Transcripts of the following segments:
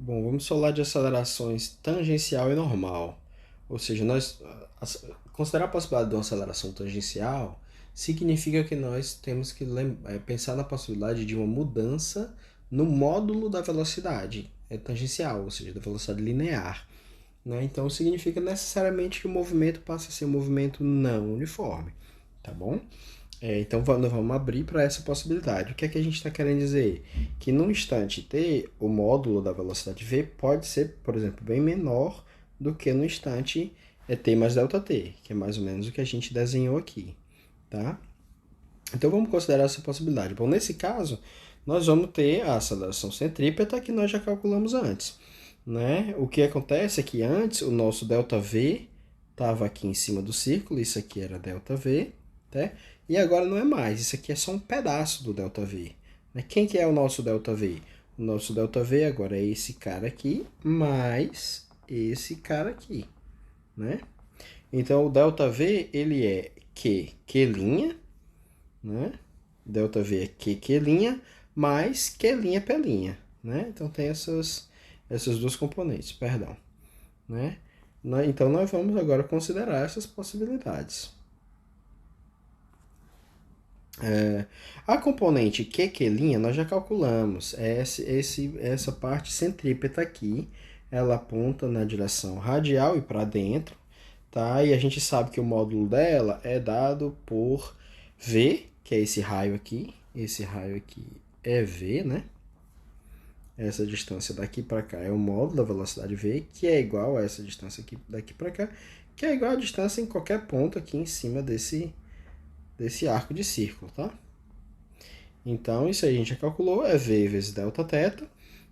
Bom, vamos falar de acelerações tangencial e normal. Ou seja, considerar a possibilidade de uma aceleração tangencial significa que nós temos que pensar na possibilidade de uma mudança no módulo da velocidade tangencial, ou seja, da velocidade linear. Né? Então, significa necessariamente que o movimento passa a ser um movimento não uniforme. Tá bom? Então nós vamos abrir para essa possibilidade. O que é que a gente está querendo dizer? Que no instante t, o módulo da velocidade v pode ser, por exemplo, bem menor do que no instante t mais ΔT, que é mais ou menos o que a gente desenhou aqui. Tá? Então vamos considerar essa possibilidade. Bom, nesse caso, nós vamos ter a aceleração centrípeta que nós já calculamos antes. Né? O que acontece é que antes o nosso ΔV estava aqui em cima do círculo, isso aqui era ΔV, tá? E agora não é mais, isso aqui é só um pedaço do ΔV. Né? Quem que é o nosso ΔV? O nosso ΔV agora é esse cara aqui, mais esse cara aqui. Né? Então o ΔV ele é Q', né? ΔV é Q', mais Q'P', né? Então tem essas duas componentes, perdão. Né? Então nós vamos agora considerar essas possibilidades. A componente Q'Q' nós já calculamos. Essa parte centrípeta aqui, ela aponta na direção radial e para dentro, tá? E a gente sabe que o módulo dela é dado por V, que é esse raio aqui. Esse raio aqui é V, né? Essa distância daqui para cá é o módulo da velocidade v, que é igual a essa distância aqui, daqui para cá, que é igual a distância em qualquer ponto aqui em cima desse arco de círculo, tá? Então, isso aí a gente já calculou, é v vezes Δθ,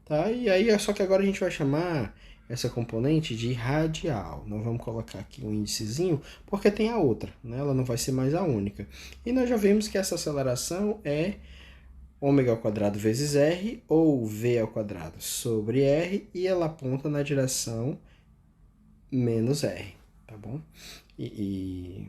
tá? E aí, só que agora a gente vai chamar essa componente de radial. Nós vamos colocar aqui um índicezinho, porque tem a outra, né? Ela não vai ser mais a única. E nós já vimos que essa aceleração é ômega ao quadrado vezes r, ou v ao quadrado sobre r, e ela aponta na direção menos r, tá bom? E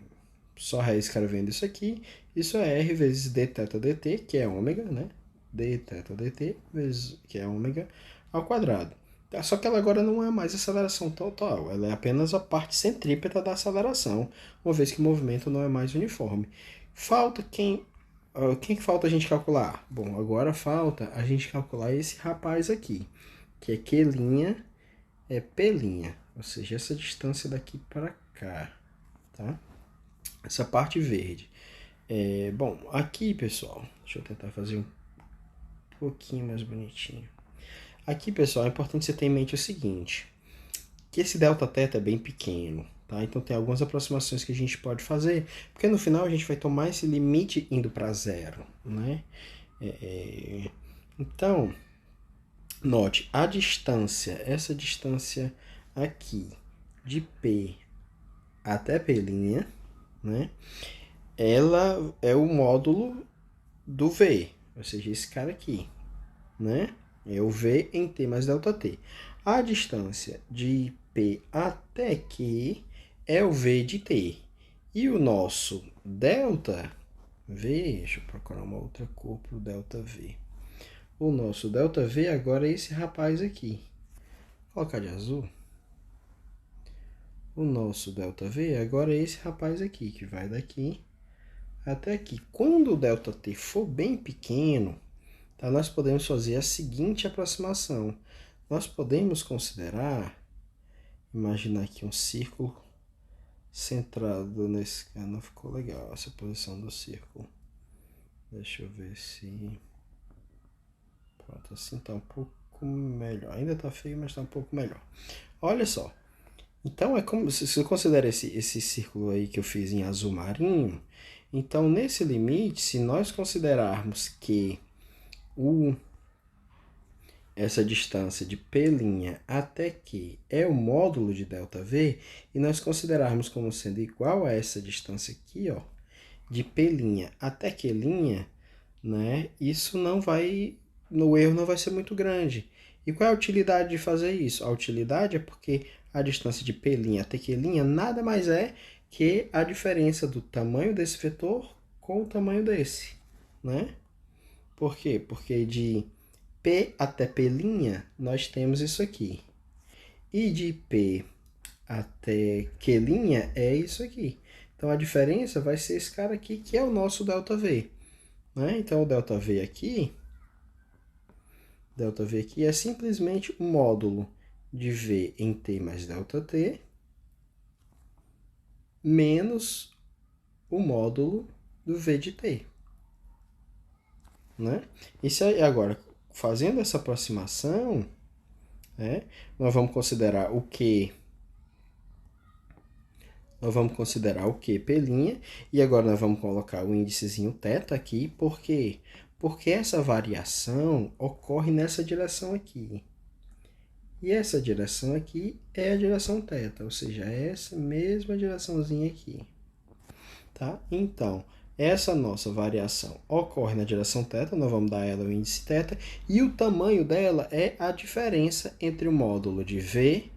só reescrevendo isso aqui, isso é r vezes dθ dt, que é ômega, né? dθ dt, vezes, que é ômega ao quadrado. Só que ela agora não é mais aceleração total, ela é apenas a parte centrípeta da aceleração, uma vez que o movimento não é mais uniforme. Falta quem que falta a gente calcular? Bom, agora falta a gente calcular esse rapaz aqui, que é Q', é P', ou seja, essa distância daqui para cá, tá? Essa parte verde. Bom, aqui, pessoal, deixa eu tentar fazer um pouquinho mais bonitinho. Aqui, pessoal, é importante você ter em mente o seguinte, que esse Δθ é bem pequeno, tá? Então tem algumas aproximações que a gente pode fazer, porque no final a gente vai tomar esse limite indo para zero, né? Então, note, a distância, essa distância aqui, de P até P', né? Ela é o módulo do V, ou seja, esse cara aqui, né? É o V em T mais ΔT. A distância de P até Q é o V de T. E o nosso ΔV, deixa eu procurar uma outra cor para o ΔV. O nosso ΔV agora é esse rapaz aqui. Vou colocar de azul. O nosso ΔV agora é esse rapaz aqui, que vai daqui até aqui. Quando o ΔT for bem pequeno, tá, nós podemos fazer a seguinte aproximação. Nós podemos considerar, imaginar aqui um círculo centrado nesse... não ficou legal essa posição do círculo. Deixa eu ver se... Pronto, assim tá um pouco melhor. Ainda tá feio, mas tá um pouco melhor. Olha só. Então, é como se você considera esse círculo aí que eu fiz em azul marinho. Então, nesse limite, se nós considerarmos que essa distância de P' até Q é o módulo de ΔV, e nós considerarmos como sendo igual a essa distância aqui, ó, de P' até Q', né, isso não vai, no erro não vai ser muito grande. E qual é a utilidade de fazer isso? A utilidade é porque a distância de P' até Q' nada mais é que a diferença do tamanho desse vetor com o tamanho desse, né? Por quê? Porque de P até P', nós temos isso aqui. E de P até Q' é isso aqui. Então, a diferença vai ser esse cara aqui, que é o nosso ΔV. Né? Então, o ΔV aqui é simplesmente o módulo de V em T mais ΔT menos o módulo do V de T. Né? Isso aí, agora, fazendo essa aproximação, né, nós vamos considerar o Q. Nós vamos considerar o Q', e agora nós vamos colocar o índicezinho θ aqui, por quê? Porque essa variação ocorre nessa direção aqui. E essa direção aqui é a direção θ, ou seja, essa mesma direçãozinha aqui. Tá? Então, essa nossa variação ocorre na direção θ, nós vamos dar a ela o índice θ, e o tamanho dela é a diferença entre o módulo de V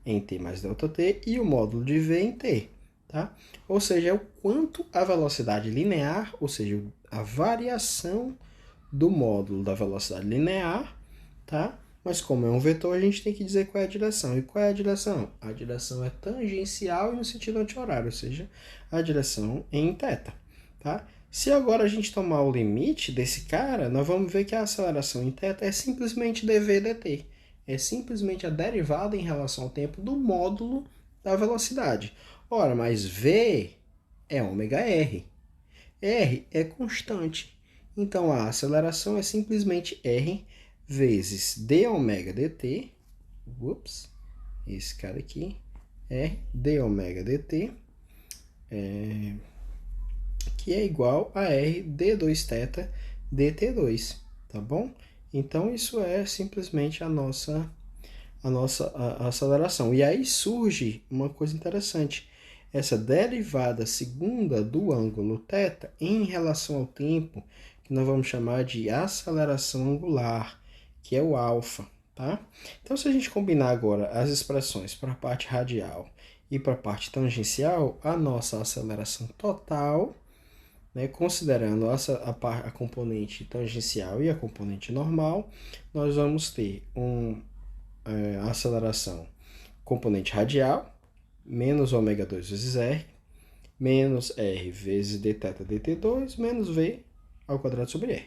em T mais ΔT e o módulo de V em T. Tá? Ou seja, é o quanto a velocidade linear, ou seja, a variação do módulo da velocidade linear, tá? Mas como é um vetor, a gente tem que dizer qual é a direção. E qual é a direção? A direção é tangencial e no sentido anti-horário, ou seja, a direção em θ. Tá? Se agora a gente tomar o limite desse cara, nós vamos ver que a aceleração em θ é simplesmente dv dt. É simplesmente a derivada em relação ao tempo do módulo da velocidade. Ora, mas v é ômega-r. R é constante. Então, a aceleração é simplesmente R vezes d ômega dt, esse cara aqui, R d ômega dt, que é igual a R d2θ dt2, tá bom? Então, isso é simplesmente a nossa aceleração. E aí surge uma coisa interessante. Essa derivada segunda do ângulo θ em relação ao tempo, que nós vamos chamar de aceleração angular, que é o alfa. Tá? Então, se a gente combinar agora as expressões para a parte radial e para a parte tangencial, a nossa aceleração total, né, considerando a componente tangencial e a componente normal, nós vamos ter a aceleração componente radial, menos ômega 2 vezes R, menos R vezes dθ dt2, menos V ao quadrado sobre R.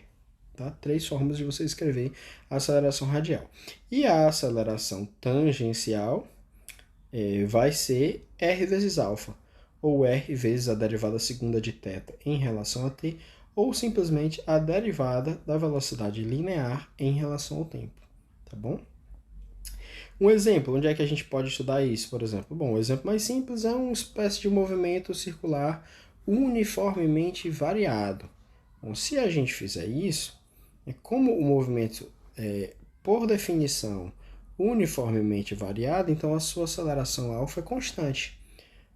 Tá? 3 formas de você escrever a aceleração radial. E a aceleração tangencial vai ser R vezes alfa, ou R vezes a derivada segunda de θ em relação a t, ou simplesmente a derivada da velocidade linear em relação ao tempo. Tá bom? Um exemplo, onde é que a gente pode estudar isso, por exemplo? Bom, o exemplo mais simples é uma espécie de movimento circular uniformemente variado. Bom, se a gente fizer isso, como o movimento é, por definição, uniformemente variado, então a sua aceleração alfa é constante.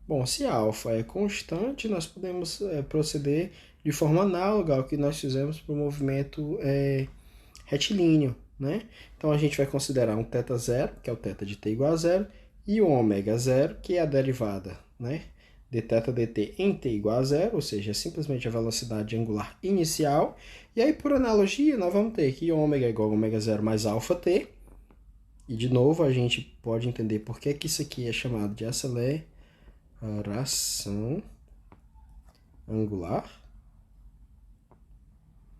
Bom, se a alfa é constante, nós podemos proceder de forma análoga ao que nós fizemos para o movimento retilíneo. Né? Então, a gente vai considerar um θ0, que é o θ de t igual a zero, e o ômega0, que é a derivada, né, de θ dt em t igual a zero, ou seja, é simplesmente a velocidade angular inicial. E aí, por analogia, nós vamos ter que ômega é igual a ômega0 mais alfa t. E, de novo, a gente pode entender por que isso aqui é chamado de aceleração angular,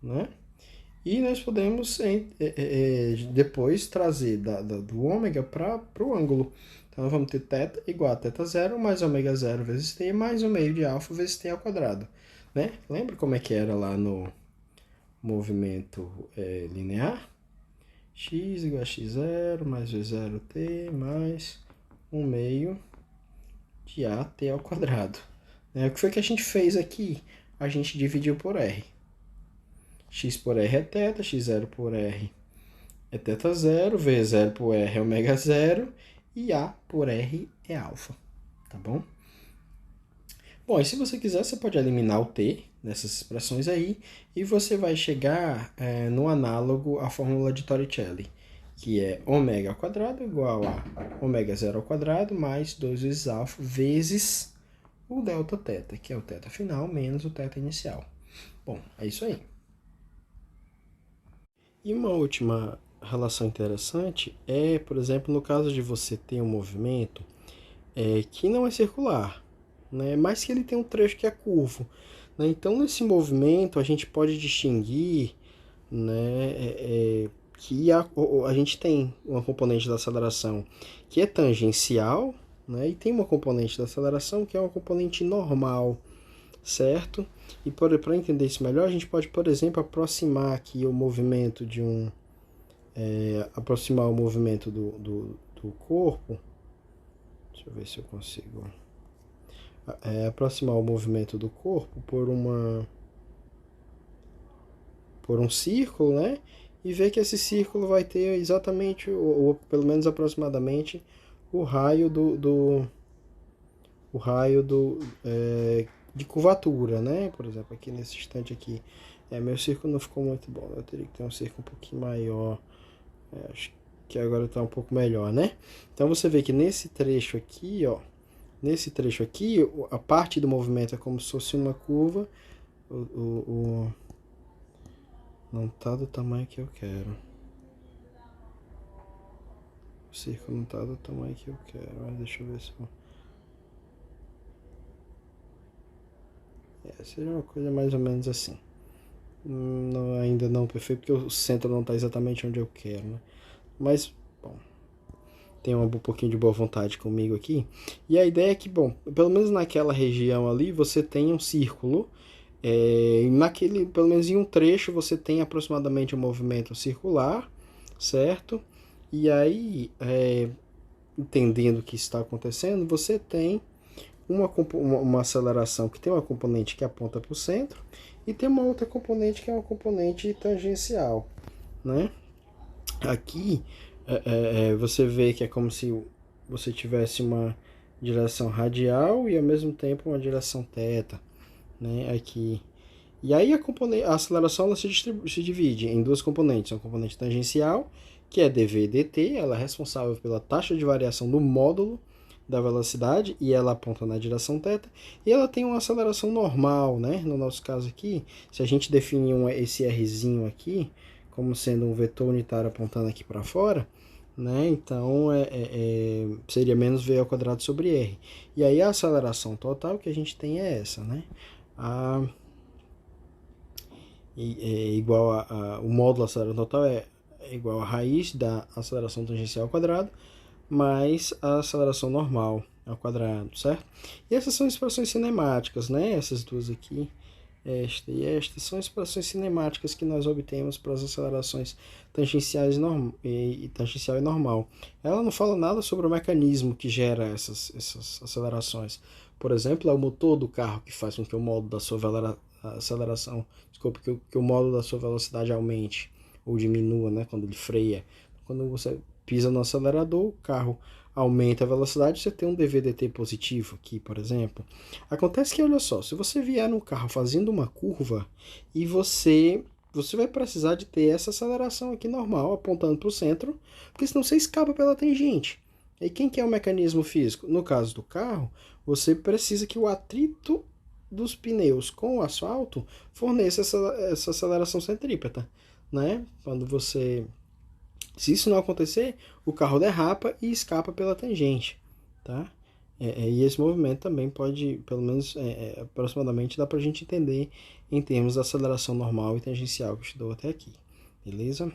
né? E nós podemos depois trazer do ômega para o ângulo. Então, nós vamos ter θ igual a θ0 mais ômega0 vezes t mais 1 meio de alfa vezes t ao quadrado. Né? Lembra como é que era lá no movimento linear? X igual a x0 mais v0t mais 1 meio de at ao quadrado. O que foi que a gente fez aqui? A gente dividiu por r. X por R é θ, x0 por R é θ0, V0 por R é ômega0 e A por R é alfa, tá bom? Bom, e se você quiser, você pode eliminar o T nessas expressões aí e você vai chegar no análogo à fórmula de Torricelli, que é ômega ao quadrado igual a ômega0 ao quadrado mais 2 vezes alfa vezes o Δθ, que é o θ final menos o θ inicial. Bom, é isso aí. E uma última relação interessante é, por exemplo, no caso de você ter um movimento que não é circular, né, mas que ele tem um trecho que é curvo. Né? Então, nesse movimento, a gente pode distinguir, né, que a gente tem uma componente da aceleração que é tangencial, né, e tem uma componente da aceleração que é uma componente normal, certo? E para entender isso melhor, a gente pode, por exemplo, aproximar aqui o movimento de aproximar o movimento do corpo. Deixa eu ver se eu consigo aproximar o movimento do corpo por um círculo, né? E ver que esse círculo vai ter exatamente, ou pelo menos aproximadamente, o raio de curvatura, né? Por exemplo, aqui nesse instante aqui, meu círculo não ficou muito bom, eu teria que ter um círculo um pouquinho maior, acho que agora está um pouco melhor, né? Então você vê que nesse trecho aqui, ó, a parte do movimento é como se fosse uma curva, não está do tamanho que eu quero. O círculo não está do tamanho que eu quero, mas deixa eu ver se eu... seria uma coisa mais ou menos assim. Ainda não perfeito, porque o centro não está exatamente onde eu quero, né? Mas, bom, tem um pouquinho de boa vontade comigo aqui. E a ideia é que, bom, pelo menos naquela região ali, você tem um círculo. Pelo menos em um trecho, você tem aproximadamente um movimento circular, certo? E aí, entendendo o que está acontecendo, você tem uma aceleração que tem uma componente que aponta para o centro e tem uma outra componente que é uma componente tangencial, né? Aqui você vê que é como se você tivesse uma direção radial e ao mesmo tempo uma direção θ, né? Aqui. E aí a aceleração ela se divide em duas componentes, uma componente tangencial, que é dv dt, ela é responsável pela taxa de variação do módulo da velocidade e ela aponta na direção θ, e ela tem uma aceleração normal, né? No nosso caso aqui, se a gente definir esse rzinho aqui como sendo um vetor unitário apontando aqui para fora, né? Então seria menos v ao quadrado sobre r. E aí a aceleração total que a gente tem é essa, né? Igual o módulo da aceleração total é igual a raiz da aceleração tangencial ao quadrado mais a aceleração normal ao quadrado, certo? E essas são expressões cinemáticas, né? Essas duas aqui, esta e esta, são expressões cinemáticas que nós obtemos para as acelerações tangenciais tangencial e normal. Ela não fala nada sobre o mecanismo que gera essas acelerações. Por exemplo, é o motor do carro que faz com que o módulo da sua aceleração, desculpa, que o módulo da sua velocidade aumente ou diminua, né? Quando ele freia. Quando você pisa no acelerador, o carro aumenta a velocidade, você tem um dv/dt positivo aqui, por exemplo. Acontece que, olha só, se você vier no carro fazendo uma curva e você vai precisar de ter essa aceleração aqui normal, apontando para o centro, porque senão você escapa pela tangente. E quem que é o mecanismo físico? No caso do carro, você precisa que o atrito dos pneus com o asfalto forneça essa aceleração centrípeta, né? Se isso não acontecer, o carro derrapa e escapa pela tangente, tá? E esse movimento também pode, pelo menos aproximadamente, dá para a gente entender em termos da aceleração normal e tangencial que eu te dou até aqui, beleza?